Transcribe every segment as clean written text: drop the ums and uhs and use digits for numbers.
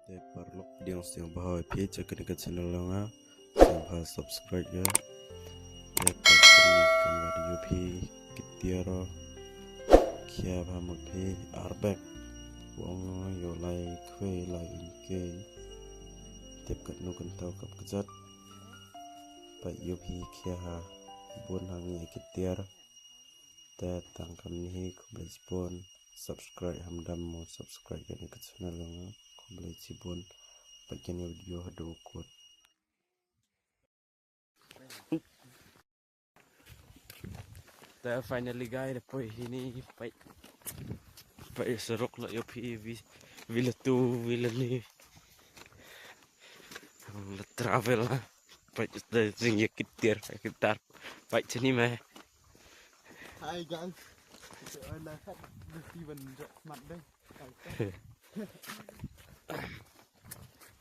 Te perlu yang siang bahawa page akan dekat channel nga siang bahawa subscribe ya te perlu kamar UP kitiara kia bahamak pe arbek wong yo lai kwe lai inke te kat nu kan tau kap kejat pa UP kia ha bun hangi kitiara te tangkam ni kublai spon subscribe hamdam mo subscribe kan dekat channel nga kublai cibun bagian video hadu kuat finally guys depois ini pai serok la yo PV vila tu vila ni la travel pai de sing kitir kitar pai sini mah hai guys ana khat Steven mat deh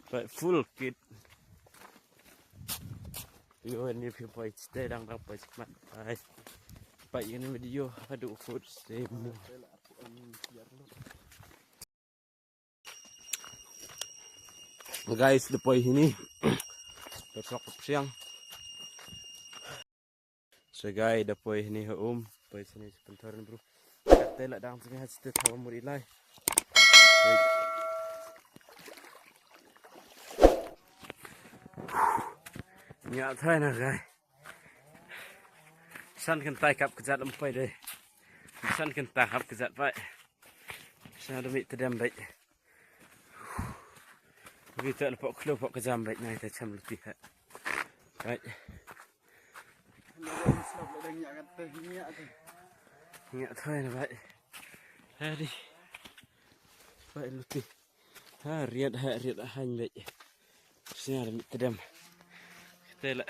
pai full kit yo ni pai stay dang pai mat pai ini video hadu food stay guys depois ini besok siang so guys depois ini depois ini sebentar bro kata lah dang sini hasta tahu muri lai nhạ thôi nè guys săn cần tay cặp cái giặt làm phải đây săn cần tay cặp cái giặt vậy sao nó bị tự đem bệnh vì tận phọ khâu phọ cái giam bệnh này thì chăm được hết đấy nhẹ thôi là vậy ha đi vậy luôn đi ha riết hành vậy xem là bị tự đem thế lại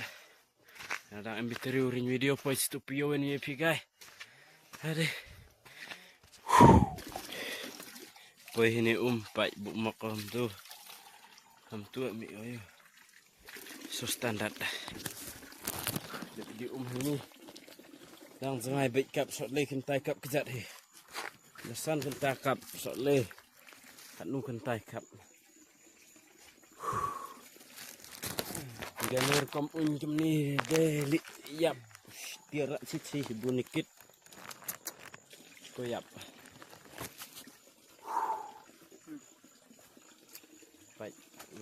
đang em bị review video post stupio ini pi guys ada pois ini pai bu makom tu ham tu mi ayo so standard jadi ini đang zangai bị cặp sọt lê khăn tay cặp cái giật thì nó săn khăn tay cặp sọt lê hẳn nu khăn tay cặp Gamer kom unjum ni deli yap tira sisi bunikit ko yap pai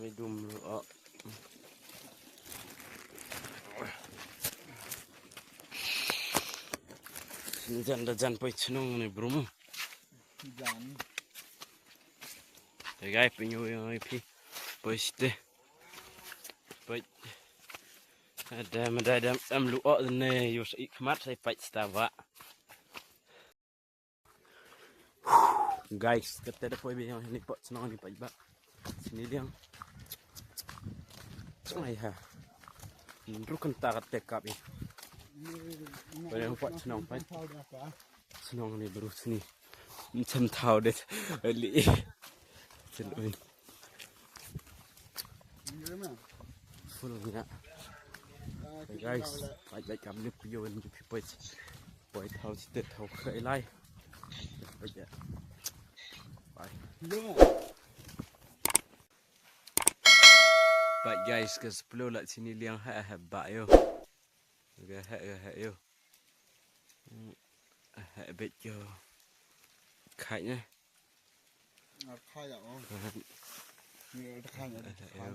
medum lo jan pai chnong ni brum jan te gai pinyo pi poiste pai ada madam lu ne yo sai khmat sai pai stava guys kata depois biang ni pot senang ni pai ba sini diang ai ha ru kan ta kat kap ni pai pot senang pai senang ni baru sini macam tahu deh ali celui full gina guys baik kami ni video ni poi tahu situ tahu ke lai baik baik guys ke 10 lah sini liang bak yo yo bet yo kayaknya khai ya ni khai ya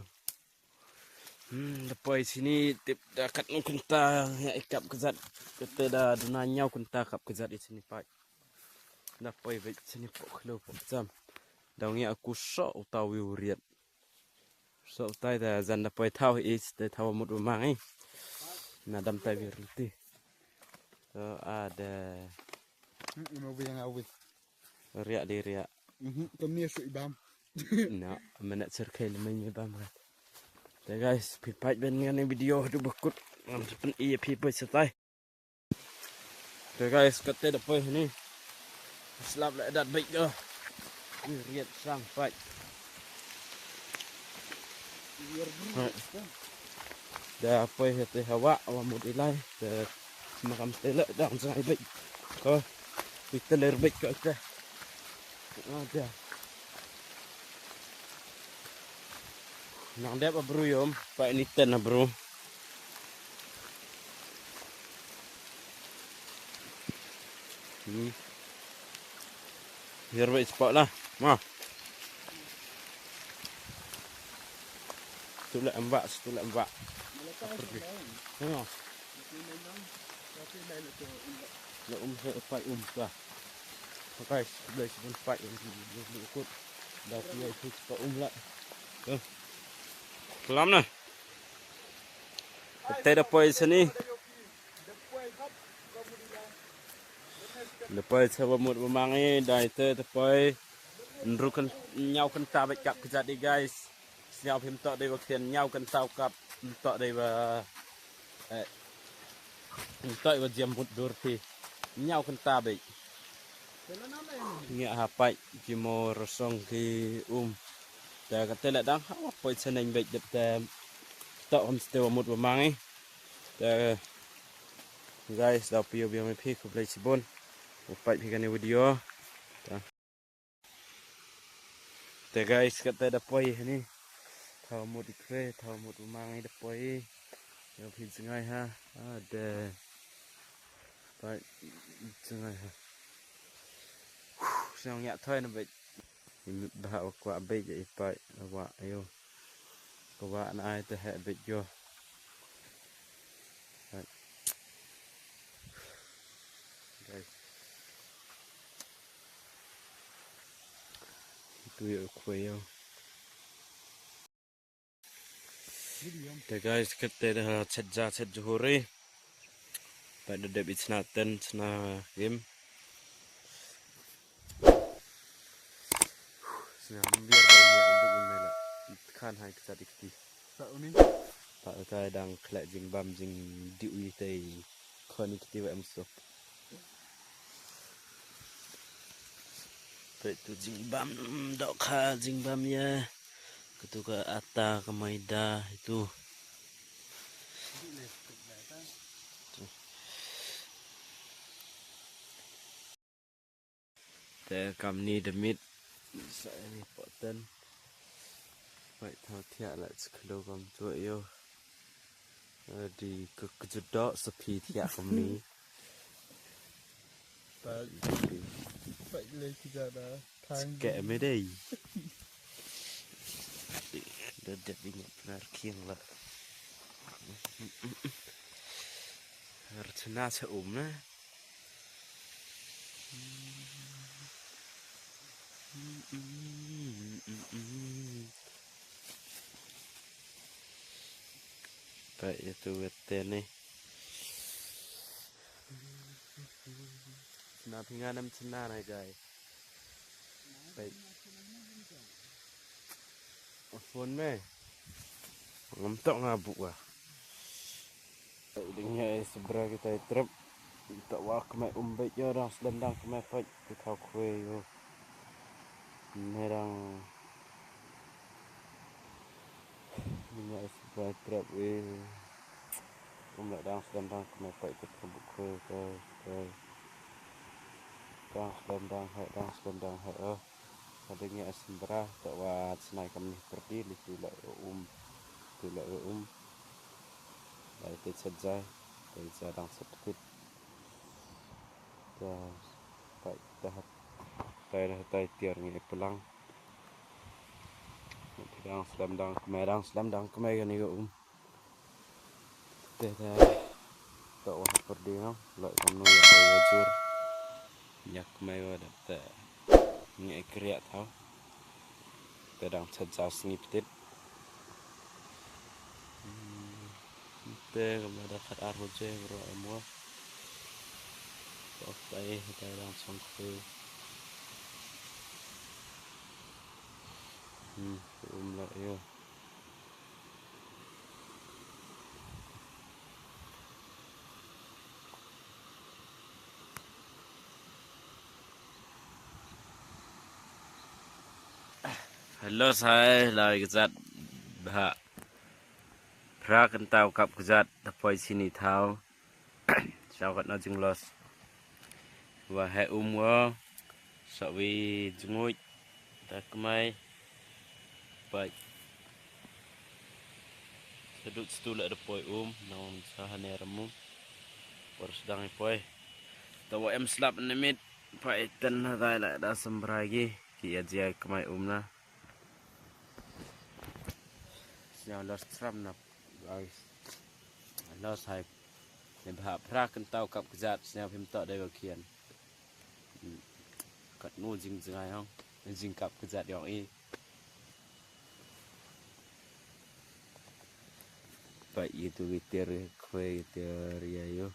depois sini tip dekat nu kunta ya ikap kezat kata dah dunanya kunta kap kezat di sini pai depois vet sini pok khlo pok jam dau ngi aku sok utawi uriat sok tai da zan depois thau is te thau mut mangai na dam tai virti so ada mau biang awi riak di riak kami su ibam na menat serkai lemai ibam kat so guys pipai ben ngani video du bakut ngam sepen EP pai setai so guys kata depois ni slap la dat baik dah riat sang pai dah apa hati hawa awamut ilai te makam tele dang sai baik ko kita ler baik ko ta ada Nang dep abru yom, pa ini ten abru. Biar baik cepat lah. Ma. Tulak embak. Pergi. Tengok. Nak fight lah. Guys, guys pun fight ikut. Dah punya itu cepat lah. Kelam nah. Kita dah poin sini. Lepas saya bermut memangi, dah itu tepai nrukan nyau kan tabik kap kejat di guys. Nyau him tak dia bakian nyau kan tau kap tak dia tak dia jambut durti nyau kan tabik. Ngia hapai kimo rosong ki Dah kata lek dang apa seneng baik dep tak homestay bermut memangi. Dah guys dah piyo biar mepi ku play sibon. Upat pikan video. Te guys kata dapoi ni. Thau mut ikre, thau mut umangi dapoi. Yo pin sengai ha. Ada. Pai sengai ha. Sang yak thoi na baik. Bah kwa baik je ipai awak ayo. Kwa na ai te ha baik yo. Guys. Itu yo. The guys kita dah set Johori. Pada debit senatan sena game. Sena biar banyak untuk memelak. Kan hai kita dikti. Tak ni. Tak kadang kelak jing bam jing diui tei. Kon kita wa musuh. Itu jing bam dok kha jing bam ya. Ketuka Atta ke Maida itu. Te kam ni demit. Saya ni poten. Baik thau tiak lah sekilo kam tua yo. Di kejedok sepi tiak kam ni. Baik leh kita dah. Sekek me dei. Dapat ingat benar kiang lah. Harus nasi na. Baik itu weten ni. Nak pingan nam cina na guys. Baik. Phone me. Ngamtok ngabuk ah. Dengan seberang kita trip tak wak kemai baik yo dah sedang kemai pat kita kue yo. Merang dengan seberang trip dah sedang kemai pat kita kue ke dah sedang hai adanya asembra tak wat senai kami pergi itu lah Lai te saja dari jarang sedikit dah tai tiar ni pulang sedang selam kemai kan ni teh tak wah pergi no lai kamu ya bajur nyak kemai ada tak ni kriat tau sedang saja sniptit te kepada kat aruje bro amwa oke kita langsung ke lah yo Halo saya lagi kezat bah pra kan tau kap kezat tapoi sini tau sao kat na jing los wa hai wo sawi jengui ta kemai baik sedut stula depoy nang sahane ramu por sedang ipoy tawa em slap nimit paitan hadai la da sembragi ki ajia kemai na siang los tram na guys los hai ne bha pra kan tau kap kzat siang phim to dai go khian kat nu jing jai hong jing kap kzat yong i pa itu gitir khwe gitir ya yo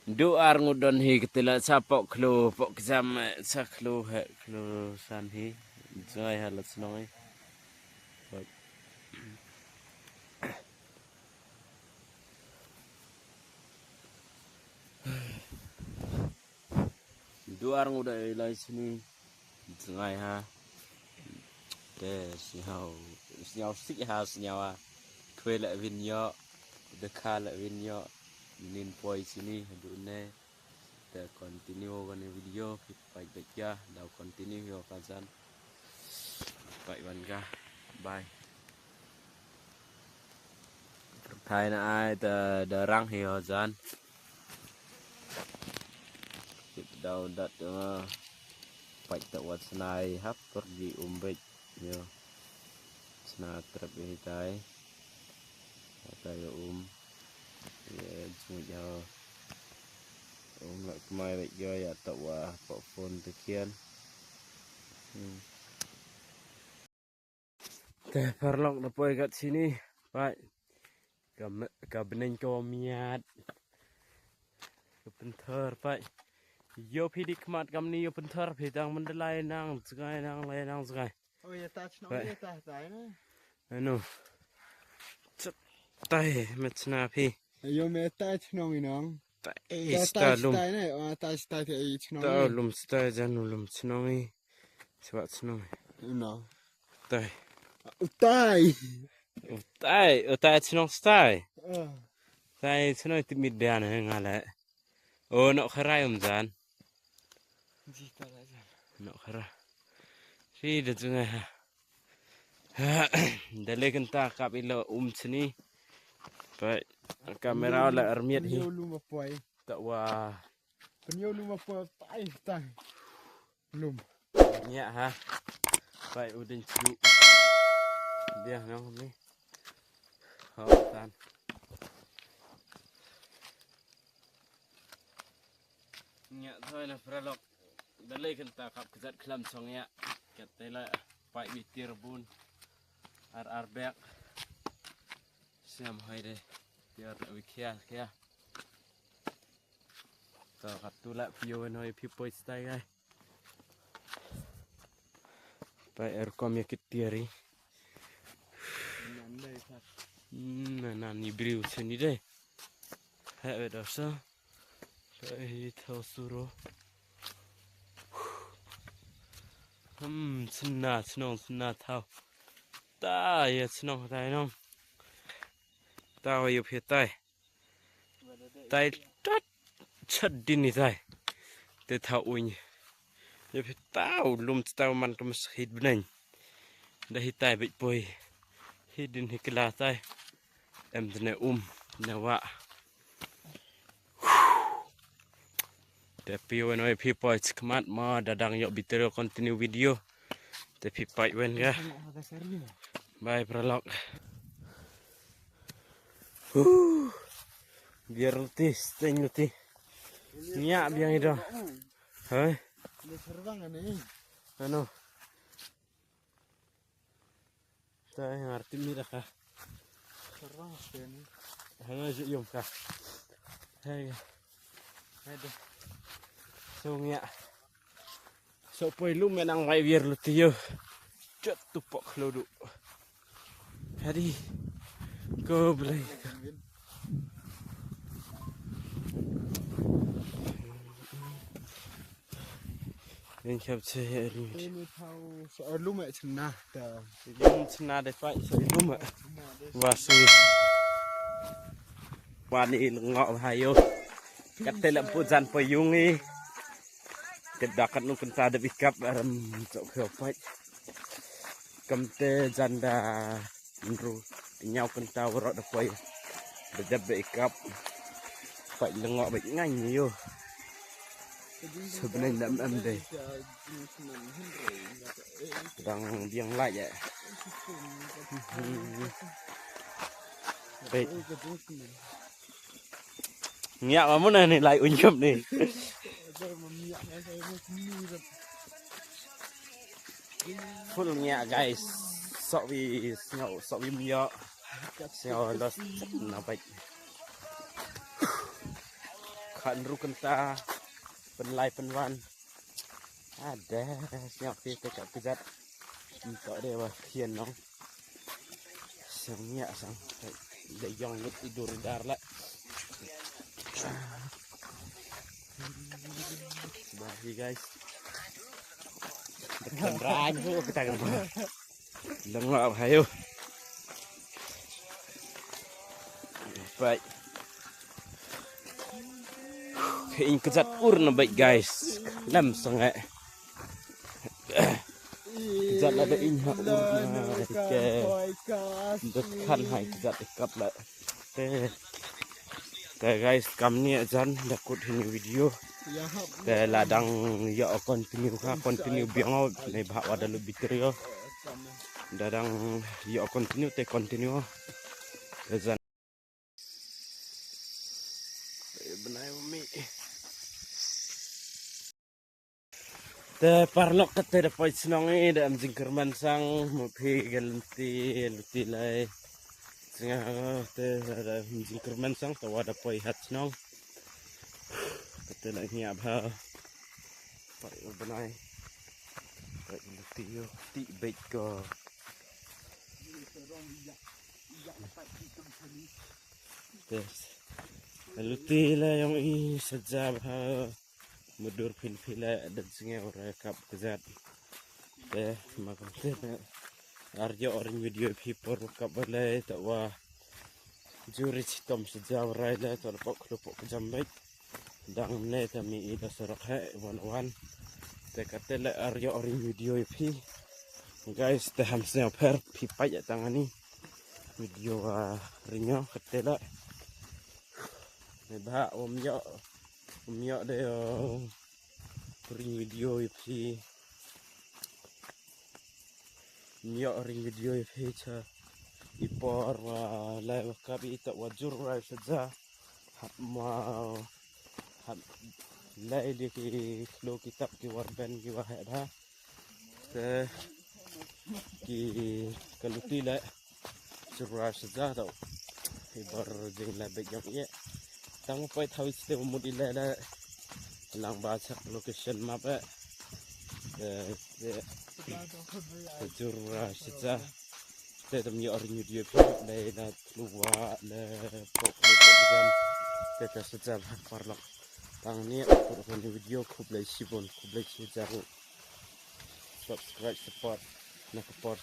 du ar ngudon hi ketela sapok klo pok jam sa klo he klo san hi jai halat snoi du ar ngudai lai sini jai ha de siao sik ha siao khwe la vin yo de kha la vin yo nin poi sini du ne the continue con video khi pai bek ya dau continue yo kazan pai ban ga bye thai na ai the rang hi ho jan kip dau dat pai ta wat snai hap pergi umbek yo sna trap hi tai tai ya semua nak kemai baik yo ya tak wah pak phone tekian teh parlok dapoi kat sini pak ka beneng ko miat ke penthar pak yo pidik mat kam ni yo penthar phidang mendelai nang sungai nang lai nang sungai oh ya ta chno ya ta tai na anu tai metsna phi yo me ta chno ni nong sta lum tai na ta te chno ta lum sta janu lum chnoi swat chnoi no tai utai chnong stai tai chnoi timid dan ngale o no kharai jan ji ta la jan no khara si de junga dale kan ta kap ilo chni pai kamera la armiat hi lu ma poi ta wa penyo lu ma poi tai lum nya ha pai udin chu dia nang ni ho tan nya thôi là pralok dale kan ta kap kzat khlam song ya kat tela pai bitir bun ar bek siam hai de biar nak wikia kia ta katula pio noi pipoi stai gai pai erkom ya kitiari nan ni briu sini de ha da sa pai thau suro sna thau ta ya snong tai nong tao yêu phía tay trát chất đi nị tay để thảo uኝ yêu phía tao lùm tao man cầm hít bên này để hít tay bị bồi hít đến hít cái lá tay em thế này nè vạ để piu nói piu bồi khmat mà đã đăng nhập video continue video để piu bồi bên ga bye pralok biar letih steng letih nyak biang itu hai le servang ani anu tai ngarti mi dah kah servang sten hanga ju yum kah hai ada sungnya so poi lu menang mai biar letih yo cet tupok lodu hadi go beli Nên chập xe ini thau so lu me chna ta nhưng chna để phải sợi lúm ạ và sợi quan đi ngọ hai yo cắt tay làm phụ gian phải yung đi cái đặc cắt nung ta để bị cặp chỗ khều phải cầm tê gian đà Menru nyau kentau rot dapoi. Bejat baik kap. Pak lengok baik ngany yo. Sebenarnya ndam deh. Sedang biang lai ya. Baik. Nyak mana ni lai unyum ni. Full nyak guys. Sok wi myak. Sio los na baik. Kan ru kenta penlai penwan. Ada siap tekak pijat. Untuk dia bah kian nong. Sang nyak sang. Dia yang tidur dar lah. Bahi guys. Dekan ranyu kita kan. Lengok hayo. Baik. Kain kejat urna baik guys. Lam sangat. Kejat ada inha urna. Dekan hai kejat ikap lah. Guys, kami ni ajan dakut ini video. Ladang ya continue biang ni bahak wada lebih teriak. Dadang ya continue ajan. Benai umi. Parlok kata dapat senang ni dalam jingkerman sang mupi luti lai. Sengah ada jingkerman sang tawa dapat hat senang. Kata nak ni apa? Pak benai. Pak luti yo ti baik ko. Luti lah yang ini sejab mudur pil-pila dan singa orang kap kezat. Makam arjo orang video people kap balai tak wah juri citom sejab rai lah tak lepak kejambaik. Dang ne kami ida serak wan. Tak kata lah arjo orang video pi. Guys, dah hamsnya per pipai tangan ni video rinyo kata lah. Bah omyak dia ring video ip ring video ip cha ipor la kabi tak wajur rai saja ma lai di klo kitab ki warban ki wahad ha ki kaluti la surah saja tau ibar jeng la bejak ye tang pai thau ste mudi la lang baca location map jurah saja tetem yo orang video le na luwa le pok jam teta saja parlok tang ni aku video khub lai sibon khub lai saja subscribe support nak support